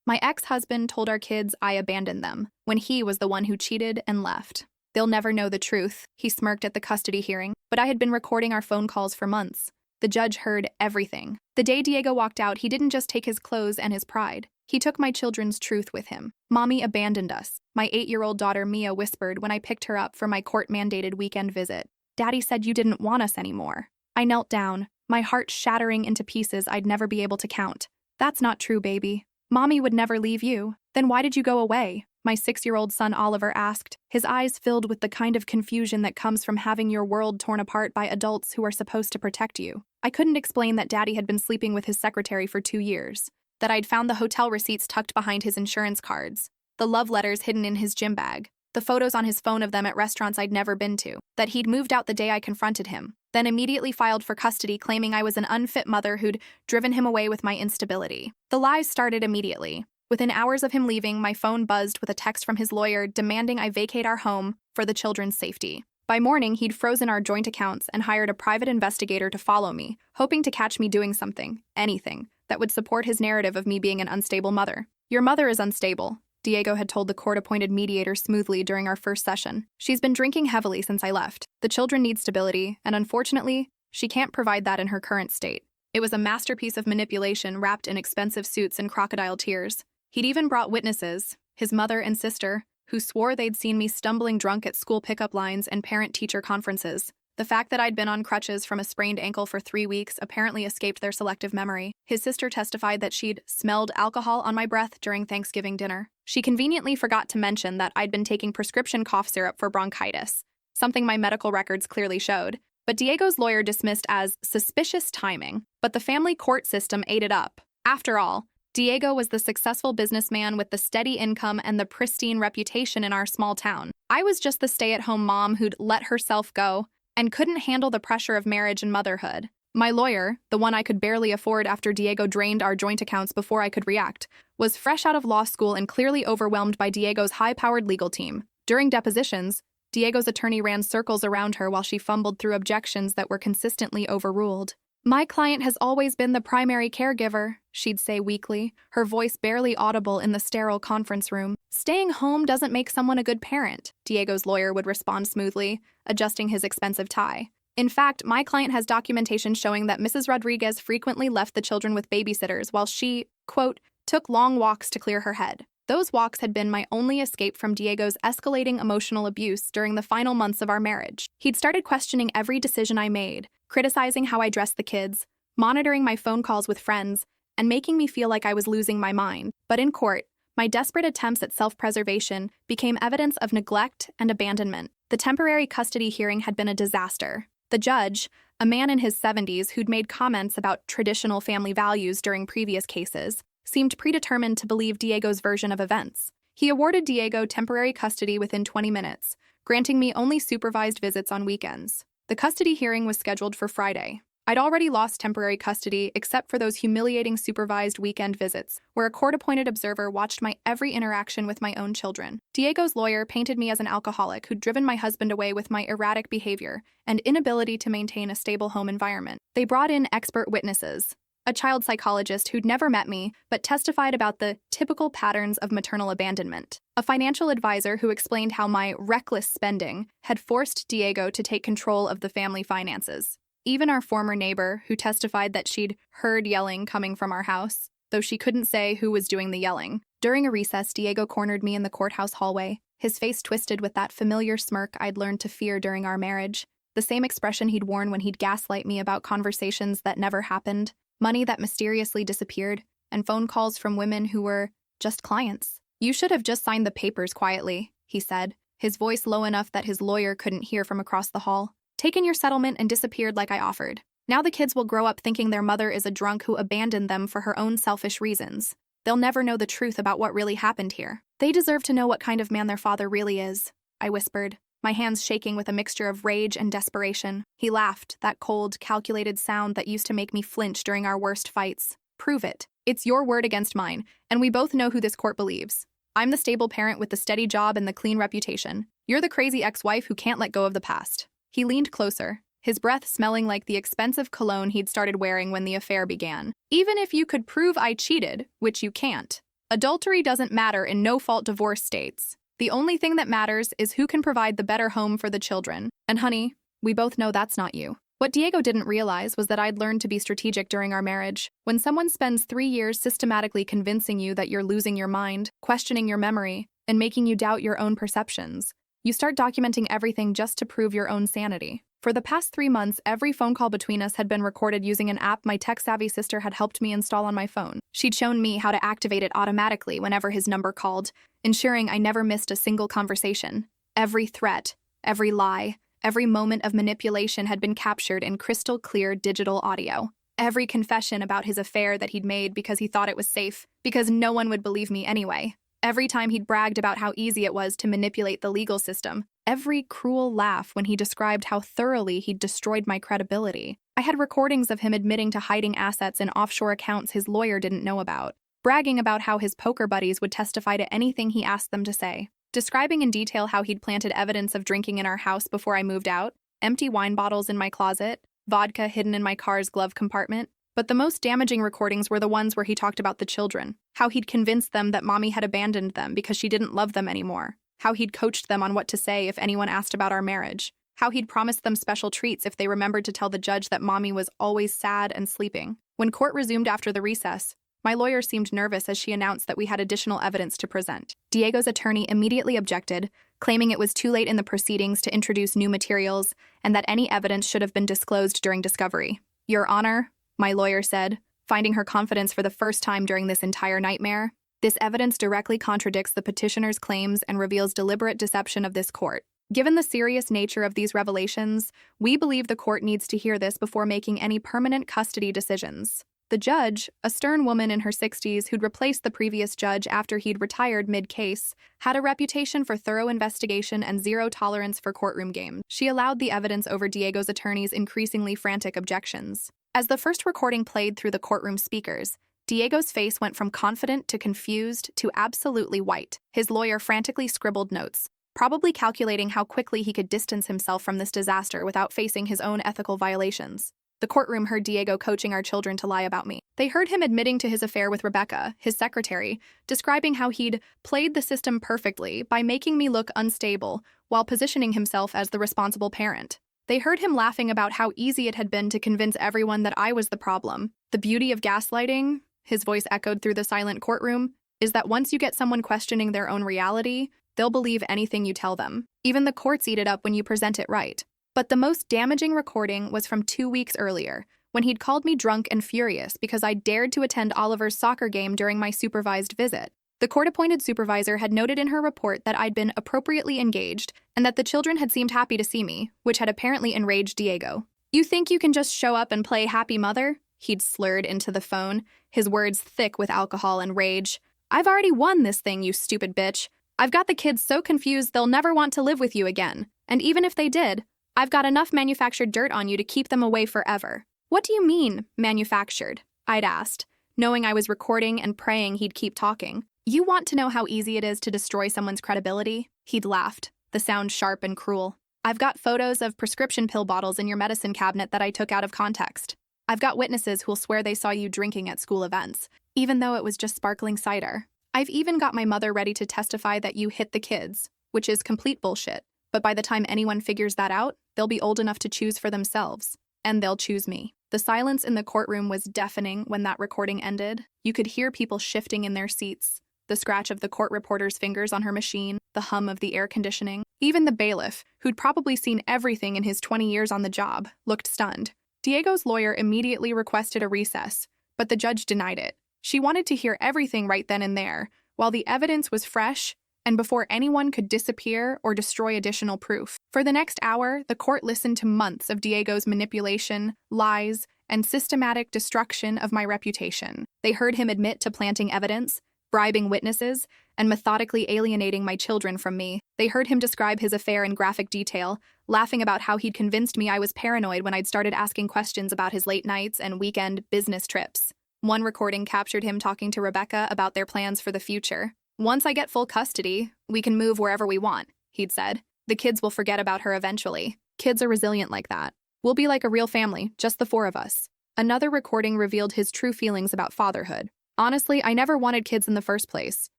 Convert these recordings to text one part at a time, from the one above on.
My ex-husband told our kids I abandoned them, when he was the one who cheated and left. They'll never know the truth, he smirked at the custody hearing, but I had been recording our phone calls for months. The judge heard everything. The day Diego walked out, he didn't just take his clothes and his pride. He took my children's truth with him. Mommy abandoned us, my 8-year-old daughter Mia whispered when I picked her up for my court-mandated weekend visit. Daddy said you didn't want us anymore. I knelt down, my heart shattering into pieces I'd never be able to count. That's not true, baby. Mommy would never leave you. Then why did you go away? My 6-year-old son Oliver asked, his eyes filled with the kind of confusion that comes from having your world torn apart by adults who are supposed to protect you. I couldn't explain that Daddy had been sleeping with his secretary for 2 years, that I'd found the hotel receipts tucked behind his insurance cards, the love letters hidden in his gym bag, the photos on his phone of them at restaurants I'd never been to, that he'd moved out the day I confronted him, then immediately filed for custody claiming I was an unfit mother who'd driven him away with my instability. The lies started immediately. Within hours of him leaving, my phone buzzed with a text from his lawyer demanding I vacate our home for the children's safety. By morning, he'd frozen our joint accounts and hired a private investigator to follow me, hoping to catch me doing something, anything, that would support his narrative of me being an unstable mother. Your mother is unstable, Diego had told the court-appointed mediator smoothly during our first session. She's been drinking heavily since I left. The children need stability, and unfortunately, she can't provide that in her current state. It was a masterpiece of manipulation wrapped in expensive suits and crocodile tears. He'd even brought witnesses, his mother and sister, who swore they'd seen me stumbling drunk at school pickup lines and parent-teacher conferences. The fact that I'd been on crutches from a sprained ankle for 3 weeks apparently escaped their selective memory. His sister testified that she'd smelled alcohol on my breath during Thanksgiving dinner. She conveniently forgot to mention that I'd been taking prescription cough syrup for bronchitis, something my medical records clearly showed. But Diego's lawyer dismissed as suspicious timing, but the family court system ate it up. After all, Diego was the successful businessman with the steady income and the pristine reputation in our small town. I was just the stay-at-home mom who'd let herself go and couldn't handle the pressure of marriage and motherhood. My lawyer, the one I could barely afford after Diego drained our joint accounts before I could react, was fresh out of law school and clearly overwhelmed by Diego's high-powered legal team. During depositions, Diego's attorney ran circles around her while she fumbled through objections that were consistently overruled. My client has always been the primary caregiver, she'd say weakly, her voice barely audible in the sterile conference room. Staying home doesn't make someone a good parent, Diego's lawyer would respond smoothly, adjusting his expensive tie. In fact, my client has documentation showing that Mrs. Rodriguez frequently left the children with babysitters while she, quote, took long walks to clear her head. Those walks had been my only escape from Diego's escalating emotional abuse during the final months of our marriage. He'd started questioning every decision I made, criticizing how I dressed the kids, monitoring my phone calls with friends, and making me feel like I was losing my mind. But in court, my desperate attempts at self-preservation became evidence of neglect and abandonment. The temporary custody hearing had been a disaster. The judge, a man in his 70s who'd made comments about traditional family values during previous cases, seemed predetermined to believe Diego's version of events. He awarded Diego temporary custody within 20 minutes, granting me only supervised visits on weekends. The custody hearing was scheduled for Friday. I'd already lost temporary custody except for those humiliating supervised weekend visits, where a court-appointed observer watched my every interaction with my own children. Diego's lawyer painted me as an alcoholic who'd driven my husband away with my erratic behavior and inability to maintain a stable home environment. They brought in expert witnesses, a child psychologist who'd never met me but testified about the typical patterns of maternal abandonment, a financial advisor who explained how my reckless spending had forced Diego to take control of the family finances. Even our former neighbor, who testified that she'd heard yelling coming from our house, though she couldn't say who was doing the yelling. During a recess, Diego cornered me in the courthouse hallway, his face twisted with that familiar smirk I'd learned to fear during our marriage, the same expression he'd worn when he'd gaslight me about conversations that never happened, money that mysteriously disappeared, and phone calls from women who were just clients. You should have just signed the papers quietly, he said, his voice low enough that his lawyer couldn't hear from across the hall. Taken your settlement and disappeared like I offered. Now the kids will grow up thinking their mother is a drunk who abandoned them for her own selfish reasons. They'll never know the truth about what really happened here. They deserve to know what kind of man their father really is, I whispered, my hands shaking with a mixture of rage and desperation. He laughed, that cold, calculated sound that used to make me flinch during our worst fights. Prove it. It's your word against mine, and we both know who this court believes. I'm the stable parent with the steady job and the clean reputation. You're the crazy ex-wife who can't let go of the past. He leaned closer, his breath smelling like the expensive cologne he'd started wearing when the affair began. Even if you could prove I cheated, which you can't, Adultery doesn't matter in no-fault divorce states. The only thing that matters is who can provide the better home for the children. And honey, we both know that's not you. What Diego didn't realize was that I'd learned to be strategic during our marriage. When someone spends 3 years systematically convincing you that you're losing your mind, questioning your memory, and making you doubt your own perceptions, you start documenting everything just to prove your own sanity. For the past 3 months, every phone call between us had been recorded using an app my tech-savvy sister had helped me install on my phone. She'd shown me how to activate it automatically whenever his number called, ensuring I never missed a single conversation. Every threat, every lie, every moment of manipulation had been captured in crystal-clear digital audio. Every confession about his affair that he'd made because he thought it was safe, because no one would believe me anyway. Every time he'd bragged about how easy it was to manipulate the legal system. Every cruel laugh when he described how thoroughly he'd destroyed my credibility. I had recordings of him admitting to hiding assets in offshore accounts his lawyer didn't know about, bragging about how his poker buddies would testify to anything he asked them to say, describing in detail how he'd planted evidence of drinking in our house before I moved out, empty wine bottles in my closet, vodka hidden in my car's glove compartment. But the most damaging recordings were the ones where he talked about the children, how he'd convinced them that mommy had abandoned them because she didn't love them anymore, how he'd coached them on what to say if anyone asked about our marriage, how he'd promised them special treats if they remembered to tell the judge that mommy was always sad and sleeping. When court resumed after the recess, my lawyer seemed nervous as she announced that we had additional evidence to present. Diego's attorney immediately objected, claiming it was too late in the proceedings to introduce new materials and that any evidence should have been disclosed during discovery. Your Honor, my lawyer said, finding her confidence for the first time during this entire nightmare, this evidence directly contradicts the petitioner's claims and reveals deliberate deception of this court. Given the serious nature of these revelations, we believe the court needs to hear this before making any permanent custody decisions. The judge, a stern woman in her 60s who'd replaced the previous judge after he'd retired mid-case, had a reputation for thorough investigation and zero tolerance for courtroom games. She allowed the evidence over Diego's attorney's increasingly frantic objections. As the first recording played through the courtroom speakers, Diego's face went from confident to confused to absolutely white. His lawyer frantically scribbled notes, probably calculating how quickly he could distance himself from this disaster without facing his own ethical violations. The courtroom heard Diego coaching our children to lie about me. They heard him admitting to his affair with Rebecca, his secretary, describing how he'd played the system perfectly by making me look unstable while positioning himself as the responsible parent. They heard him laughing about how easy it had been to convince everyone that I was the problem. The beauty of gaslighting, his voice echoed through the silent courtroom, is that once you get someone questioning their own reality, they'll believe anything you tell them. Even the courts eat it up when you present it right. But the most damaging recording was from 2 weeks earlier, when he'd called me drunk and furious because I dared to attend Oliver's soccer game during my supervised visit. The court-appointed supervisor had noted in her report that I'd been appropriately engaged and that the children had seemed happy to see me, which had apparently enraged Diego. "You think you can just show up and play happy mother?" He'd slurred into the phone, his words thick with alcohol and rage. "I've already won this thing, you stupid bitch. I've got the kids so confused they'll never want to live with you again. And even if they did, I've got enough manufactured dirt on you to keep them away forever." "What do you mean, manufactured?" I'd asked, knowing I was recording and praying he'd keep talking. "You want to know how easy it is to destroy someone's credibility?" He'd laughed, the sound sharp and cruel. "I've got photos of prescription pill bottles in your medicine cabinet that I took out of context. I've got witnesses who'll swear they saw you drinking at school events, even though it was just sparkling cider. I've even got my mother ready to testify that you hit the kids, which is complete bullshit. But by the time anyone figures that out, they'll be old enough to choose for themselves, and they'll choose me." The silence in the courtroom was deafening when that recording ended. You could hear people shifting in their seats, the scratch of the court reporter's fingers on her machine, the hum of the air conditioning. Even the bailiff, who'd probably seen everything in his 20 years on the job, looked stunned. Diego's lawyer immediately requested a recess, but the judge denied it. She wanted to hear everything right then and there, while the evidence was fresh and before anyone could disappear or destroy additional proof. For the next hour, the court listened to months of Diego's manipulation, lies, and systematic destruction of my reputation. They heard him admit to planting evidence, bribing witnesses, and methodically alienating my children from me. They heard him describe his affair in graphic detail, laughing about how he'd convinced me I was paranoid when I'd started asking questions about his late nights and weekend business trips. One recording captured him talking to Rebecca about their plans for the future. "Once I get full custody, we can move wherever we want," he'd said. "The kids will forget about her eventually. Kids are resilient like that. We'll be like a real family, just the 4 of us." Another recording revealed his true feelings about fatherhood. Honestly, I never wanted kids in the first place,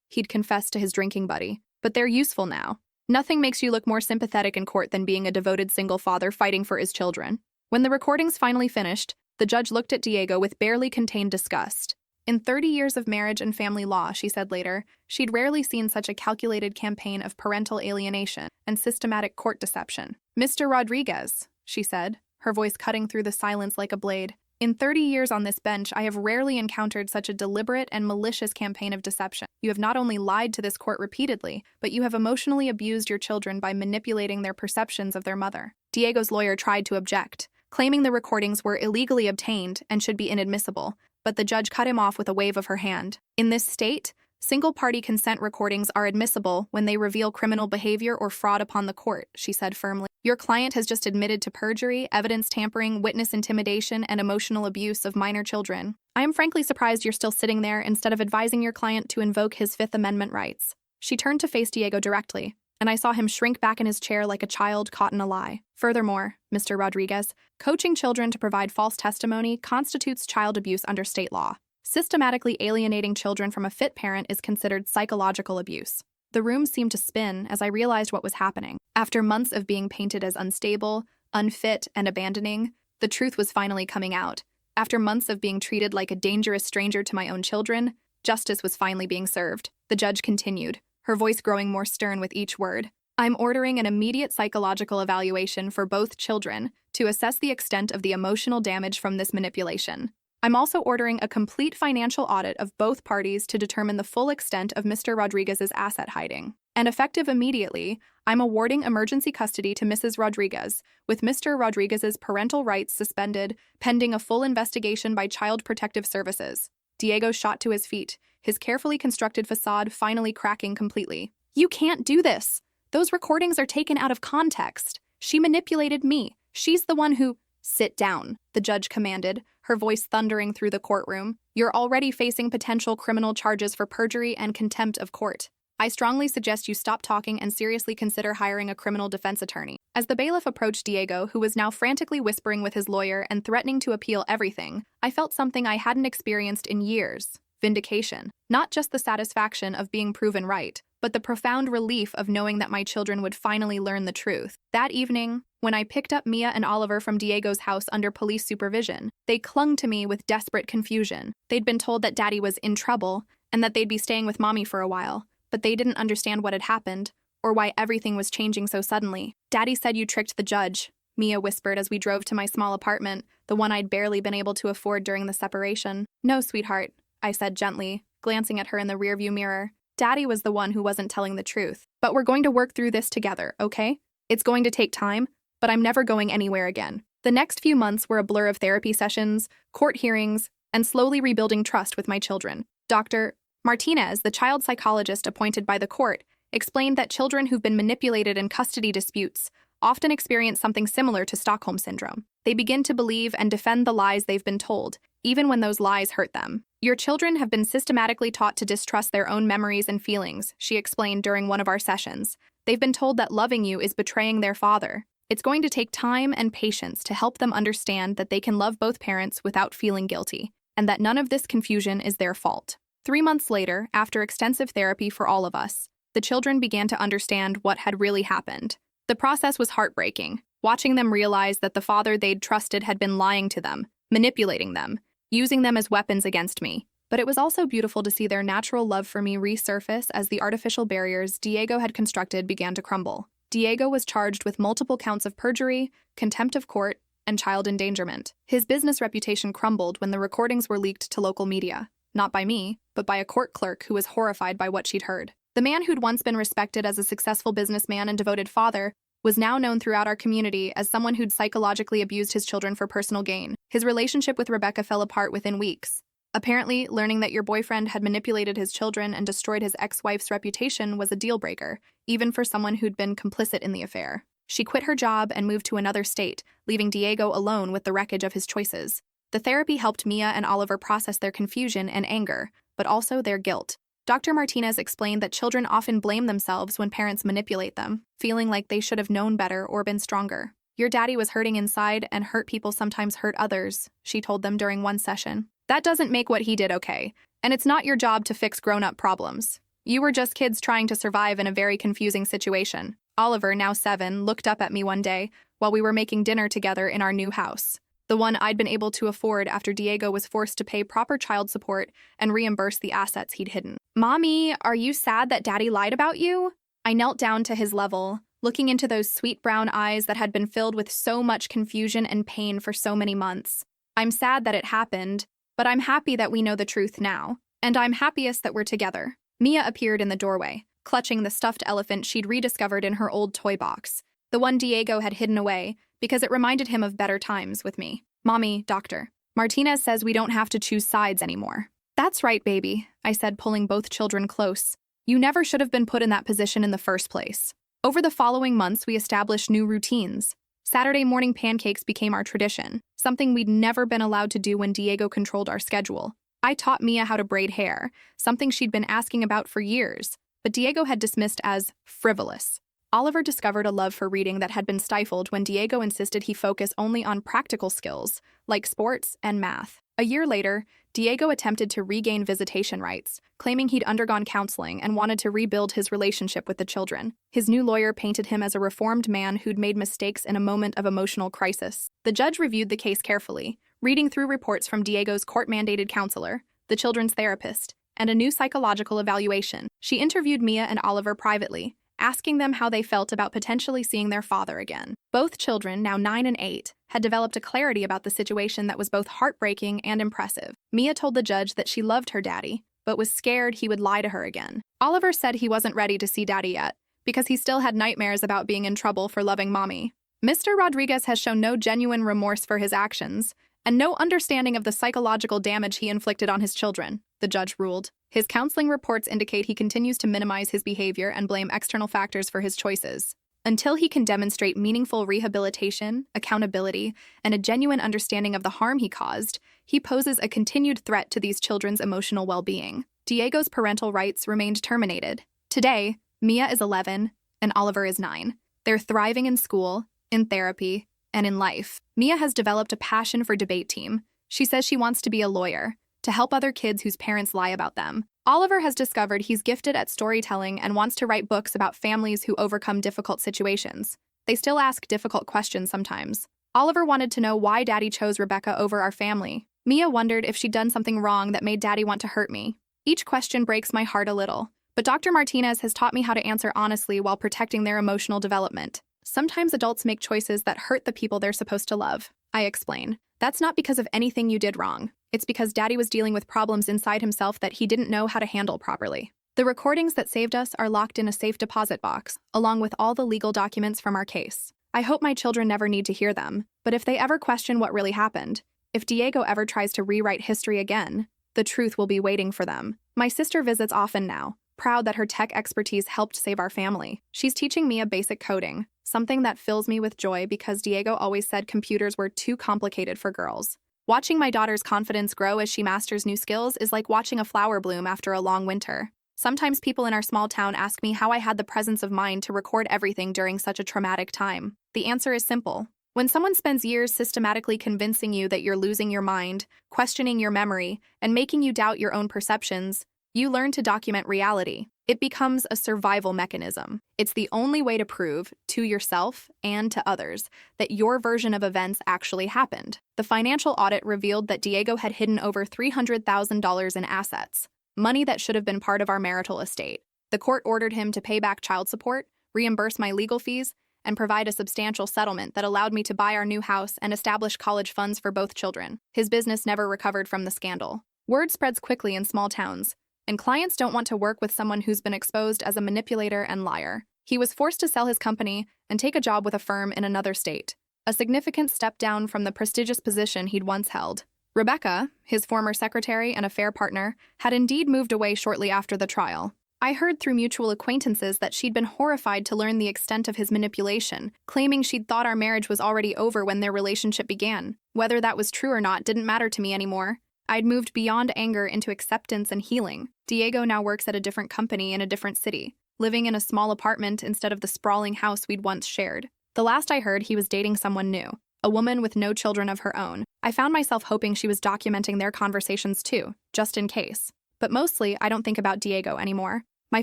he'd confessed to his drinking buddy. But they're useful now. Nothing makes you look more sympathetic in court than being a devoted single father fighting for his children. When the recordings finally finished, the judge looked at Diego with barely contained disgust. In 30 years of marriage and family law, she said later, she'd rarely seen such a calculated campaign of parental alienation and systematic court deception. Mr. Rodriguez, she said, her voice cutting through the silence like a blade. In 30 years on this bench, I have rarely encountered such a deliberate and malicious campaign of deception. You have not only lied to this court repeatedly, but you have emotionally abused your children by manipulating their perceptions of their mother. Diego's lawyer tried to object, claiming the recordings were illegally obtained and should be inadmissible, but the judge cut him off with a wave of her hand. In this state, single-party consent recordings are admissible when they reveal criminal behavior or fraud upon the court, she said firmly. Your client has just admitted to perjury, evidence tampering, witness intimidation, and emotional abuse of minor children. I am frankly surprised you're still sitting there instead of advising your client to invoke his Fifth Amendment rights. She turned to face Diego directly, and I saw him shrink back in his chair like a child caught in a lie. Furthermore, Mr. Rodriguez, coaching children to provide false testimony constitutes child abuse under state law. Systematically alienating children from a fit parent is considered psychological abuse. The room seemed to spin as I realized what was happening. After months of being painted as unstable, unfit, and abandoning, the truth was finally coming out. After months of being treated like a dangerous stranger to my own children, justice was finally being served. The judge continued, her voice growing more stern with each word. I'm ordering an immediate psychological evaluation for both children to assess the extent of the emotional damage from this manipulation. I'm also ordering a complete financial audit of both parties to determine the full extent of Mr. Rodriguez's asset hiding. And effective immediately, I'm awarding emergency custody to Mrs. Rodriguez, with Mr. Rodriguez's parental rights suspended, pending a full investigation by Child Protective Services. Diego shot to his feet, his carefully constructed facade finally cracking completely. You can't do this! Those recordings are taken out of context. She manipulated me. She's the one who— Sit down, the judge commanded, her voice thundering through the courtroom. You're already facing potential criminal charges for perjury and contempt of court. I strongly suggest you stop talking and seriously consider hiring a criminal defense attorney. As the bailiff approached Diego, who was now frantically whispering with his lawyer and threatening to appeal everything, I felt something I hadn't experienced in years. Vindication. Not just the satisfaction of being proven right, but the profound relief of knowing that my children would finally learn the truth. That evening, when I picked up Mia and Oliver from Diego's house under police supervision, they clung to me with desperate confusion. They'd been told that Daddy was in trouble and that they'd be staying with Mommy for a while, but they didn't understand what had happened or why everything was changing so suddenly. Daddy said you tricked the judge, Mia whispered as we drove to my small apartment, the one I'd barely been able to afford during the separation. No, sweetheart, I said gently, glancing at her in the rearview mirror. Daddy was the one who wasn't telling the truth. But we're going to work through this together, okay? It's going to take time, but I'm never going anywhere again. The next few months were a blur of therapy sessions, court hearings, and slowly rebuilding trust with my children. Dr. Martinez, the child psychologist appointed by the court, explained that children who've been manipulated in custody disputes often experience something similar to Stockholm Syndrome. They begin to believe and defend the lies they've been told, even when those lies hurt them. Your children have been systematically taught to distrust their own memories and feelings, she explained during one of our sessions. They've been told that loving you is betraying their father. It's going to take time and patience to help them understand that they can love both parents without feeling guilty, and that none of this confusion is their fault. 3 months later, after extensive therapy for all of us, the children began to understand what had really happened. The process was heartbreaking, watching them realize that the father they'd trusted had been lying to them, manipulating them, using them as weapons against me. But it was also beautiful to see their natural love for me resurface as the artificial barriers Diego had constructed began to crumble. Diego was charged with multiple counts of perjury, contempt of court, and child endangerment. His business reputation crumbled when the recordings were leaked to local media. Not by me, but by a court clerk who was horrified by what she'd heard. The man who'd once been respected as a successful businessman and devoted father was now known throughout our community as someone who'd psychologically abused his children for personal gain. His relationship with Rebecca fell apart within weeks. Apparently, learning that your boyfriend had manipulated his children and destroyed his ex-wife's reputation was a deal-breaker, even for someone who'd been complicit in the affair. She quit her job and moved to another state, leaving Diego alone with the wreckage of his choices. The therapy helped Mia and Oliver process their confusion and anger, but also their guilt. Dr. Martinez explained that children often blame themselves when parents manipulate them, feeling like they should have known better or been stronger. Your daddy was hurting inside, and hurt people sometimes hurt others, she told them during one session. That doesn't make what he did okay, and it's not your job to fix grown-up problems. You were just kids trying to survive in a very confusing situation. Oliver, now 7, looked up at me one day while we were making dinner together in our new house, the one I'd been able to afford after Diego was forced to pay proper child support and reimburse the assets he'd hidden. "Mommy, are you sad that Daddy lied about you?" I knelt down to his level, looking into those sweet brown eyes that had been filled with so much confusion and pain for so many months. "I'm sad that it happened, but I'm happy that we know the truth now, and I'm happiest that we're together." Mia appeared in the doorway, clutching the stuffed elephant she'd rediscovered in her old toy box, the one Diego had hidden away because it reminded him of better times with me. "Mommy, Doctor Martinez says we don't have to choose sides anymore." "That's right, baby," I said, pulling both children close. "You never should have been put in that position in the first place." Over the following months, we established new routines. Saturday morning pancakes became our tradition, something we'd never been allowed to do when Diego controlled our schedule. I taught Mia how to braid hair, something she'd been asking about for years, but Diego had dismissed as frivolous. Oliver discovered a love for reading that had been stifled when Diego insisted he focus only on practical skills, like sports and math. A year later, Diego attempted to regain visitation rights, claiming he'd undergone counseling and wanted to rebuild his relationship with the children. His new lawyer painted him as a reformed man who'd made mistakes in a moment of emotional crisis. The judge reviewed the case carefully, reading through reports from Diego's court-mandated counselor, the children's therapist, and a new psychological evaluation. She interviewed Mia and Oliver privately, asking them how they felt about potentially seeing their father again. Both children, now 9 and 8, had developed a clarity about the situation that was both heartbreaking and impressive. Mia told the judge that she loved her daddy, but was scared he would lie to her again. Oliver said he wasn't ready to see daddy yet, because he still had nightmares about being in trouble for loving mommy. Mr. Rodriguez has shown no genuine remorse for his actions, and no understanding of the psychological damage he inflicted on his children, the judge ruled. His counseling reports indicate he continues to minimize his behavior and blame external factors for his choices. Until he can demonstrate meaningful rehabilitation, accountability, and a genuine understanding of the harm he caused, he poses a continued threat to these children's emotional well-being. Diego's parental rights remained terminated. Today, Mia is 11 and Oliver is 9. They're thriving in school, in therapy, and in life. Mia has developed a passion for debate team. She says she wants to be a lawyer, to help other kids whose parents lie about them. Oliver has discovered he's gifted at storytelling and wants to write books about families who overcome difficult situations. They still ask difficult questions sometimes. Oliver wanted to know why Daddy chose Rebecca over our family. Mia wondered if she'd done something wrong that made Daddy want to hurt me. Each question breaks my heart a little, but Dr. Martinez has taught me how to answer honestly while protecting their emotional development. Sometimes adults make choices that hurt the people they're supposed to love. I explain. That's not because of anything you did wrong. It's because Daddy was dealing with problems inside himself that he didn't know how to handle properly. The recordings that saved us are locked in a safe deposit box, along with all the legal documents from our case. I hope my children never need to hear them, but if they ever question what really happened, if Diego ever tries to rewrite history again, the truth will be waiting for them. My sister visits often now, proud that her tech expertise helped save our family. She's teaching me a basic coding, something that fills me with joy because Diego always said computers were too complicated for girls. Watching my daughter's confidence grow as she masters new skills is like watching a flower bloom after a long winter. Sometimes people in our small town ask me how I had the presence of mind to record everything during such a traumatic time. The answer is simple. When someone spends years systematically convincing you that you're losing your mind, questioning your memory, and making you doubt your own perceptions, you learn to document reality. It becomes a survival mechanism. It's the only way to prove, to yourself and to others, that your version of events actually happened. The financial audit revealed that Diego had hidden over $300,000 in assets, money that should have been part of our marital estate. The court ordered him to pay back child support, reimburse my legal fees, and provide a substantial settlement that allowed me to buy our new house and establish college funds for both children. His business never recovered from the scandal. Word spreads quickly in small towns, and clients don't want to work with someone who's been exposed as a manipulator and liar. He was forced to sell his company and take a job with a firm in another state, a significant step down from the prestigious position he'd once held. Rebecca, his former secretary and affair partner, had indeed moved away shortly after the trial. I heard through mutual acquaintances that she'd been horrified to learn the extent of his manipulation, claiming she'd thought our marriage was already over when their relationship began. Whether that was true or not didn't matter to me anymore. I'd moved beyond anger into acceptance and healing. Diego now works at a different company in a different city, living in a small apartment instead of the sprawling house we'd once shared. The last I heard, he was dating someone new, a woman with no children of her own. I found myself hoping she was documenting their conversations too, just in case. But mostly, I don't think about Diego anymore. My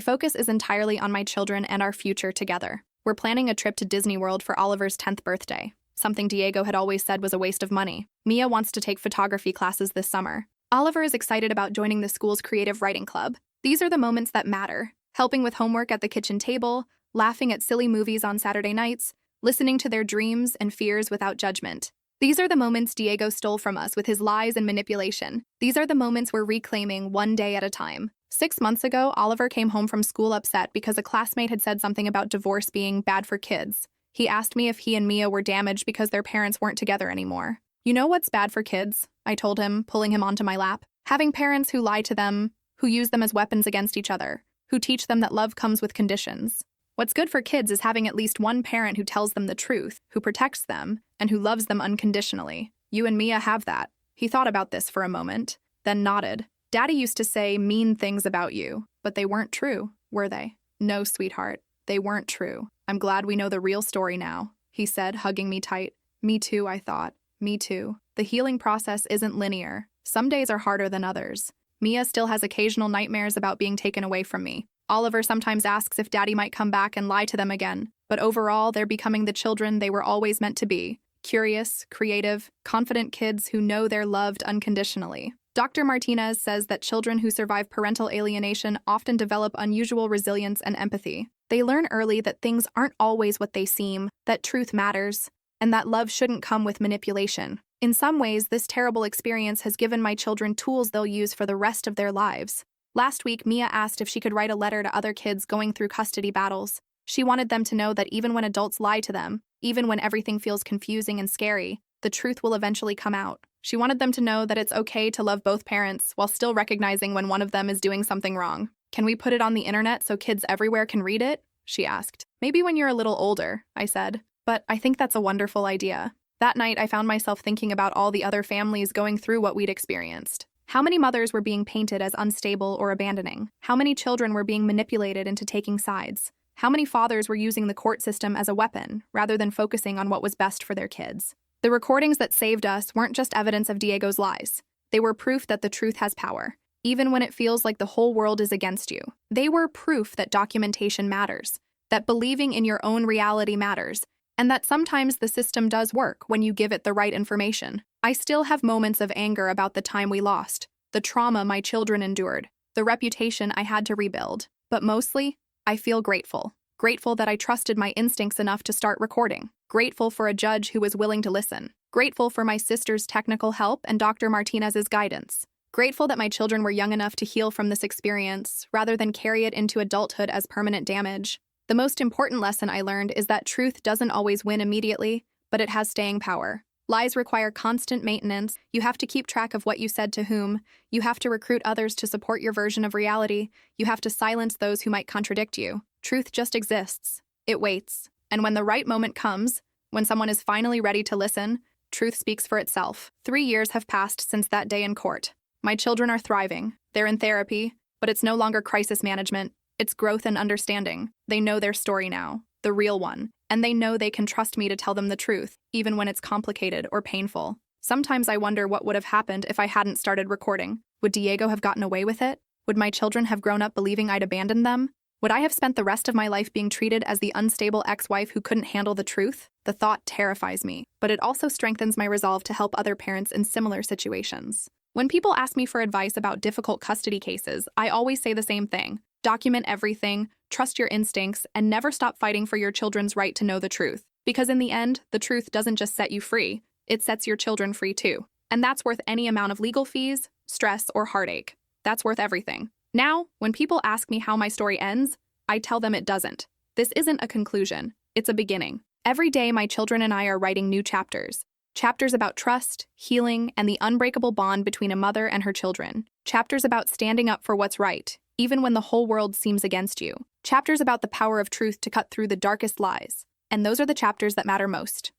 focus is entirely on my children and our future together. We're planning a trip to Disney World for Oliver's 10th birthday, something Diego had always said was a waste of money. Mia wants to take photography classes this summer. Oliver is excited about joining the school's creative writing club. These are the moments that matter. Helping with homework at the kitchen table, laughing at silly movies on Saturday nights, listening to their dreams and fears without judgment. These are the moments Diego stole from us with his lies and manipulation. These are the moments we're reclaiming one day at a time. 6 months ago, Oliver came home from school upset because a classmate had said something about divorce being bad for kids. He asked me if he and Mia were damaged because their parents weren't together anymore. You know what's bad for kids? I told him, pulling him onto my lap. Having parents who lie to them, who use them as weapons against each other, who teach them that love comes with conditions. What's good for kids is having at least one parent who tells them the truth, who protects them, and who loves them unconditionally. You and Mia have that. He thought about this for a moment, then nodded. Daddy used to say mean things about you, but they weren't true, were they? No, sweetheart, they weren't true. I'm glad we know the real story now, he said, hugging me tight. Me too, I thought. Me too. The healing process isn't linear. Some days are harder than others. Mia still has occasional nightmares about being taken away from me. Oliver sometimes asks if Daddy might come back and lie to them again, but overall, they're becoming the children they were always meant to be. Curious, creative, confident kids who know they're loved unconditionally. Dr. Martinez says that children who survive parental alienation often develop unusual resilience and empathy. They learn early that things aren't always what they seem, that truth matters, and that love shouldn't come with manipulation. In some ways, this terrible experience has given my children tools they'll use for the rest of their lives. Last week, Mia asked if she could write a letter to other kids going through custody battles. She wanted them to know that even when adults lie to them, even when everything feels confusing and scary, the truth will eventually come out. She wanted them to know that it's okay to love both parents while still recognizing when one of them is doing something wrong. Can we put it on the internet so kids everywhere can read it? She asked. Maybe when you're a little older, I said. But I think that's a wonderful idea. That night, I found myself thinking about all the other families going through what we'd experienced. How many mothers were being painted as unstable or abandoning? How many children were being manipulated into taking sides? How many fathers were using the court system as a weapon, rather than focusing on what was best for their kids? The recordings that saved us weren't just evidence of Diego's lies. They were proof that the truth has power, even when it feels like the whole world is against you. They were proof that documentation matters, that believing in your own reality matters, and that sometimes the system does work when you give it the right information. I still have moments of anger about the time we lost, the trauma my children endured, the reputation I had to rebuild. But mostly, I feel grateful. Grateful that I trusted my instincts enough to start recording. Grateful for a judge who was willing to listen. Grateful for my sister's technical help and Dr. Martinez's guidance. Grateful that my children were young enough to heal from this experience, rather than carry it into adulthood as permanent damage. The most important lesson I learned is that truth doesn't always win immediately, but it has staying power. Lies require constant maintenance. You have to keep track of what you said to whom. You have to recruit others to support your version of reality. You have to silence those who might contradict you. Truth just exists. It waits. And when the right moment comes, when someone is finally ready to listen, truth speaks for itself. 3 years have passed since that day in court. My children are thriving. They're in therapy, but it's no longer crisis management. It's growth and understanding. They know their story now, the real one, and they know they can trust me to tell them the truth, even when it's complicated or painful. Sometimes I wonder what would have happened if I hadn't started recording. Would Diego have gotten away with it? Would my children have grown up believing I'd abandoned them? Would I have spent the rest of my life being treated as the unstable ex-wife who couldn't handle the truth? The thought terrifies me, but it also strengthens my resolve to help other parents in similar situations. When people ask me for advice about difficult custody cases, I always say the same thing. Document everything, trust your instincts, and never stop fighting for your children's right to know the truth. Because in the end, the truth doesn't just set you free, it sets your children free too. And that's worth any amount of legal fees, stress, or heartache. That's worth everything. Now, when people ask me how my story ends, I tell them it doesn't. This isn't a conclusion, it's a beginning. Every day, my children and I are writing new chapters. Chapters about trust, healing, and the unbreakable bond between a mother and her children. Chapters about standing up for what's right, even when the whole world seems against you. Chapters about the power of truth to cut through the darkest lies. And those are the chapters that matter most.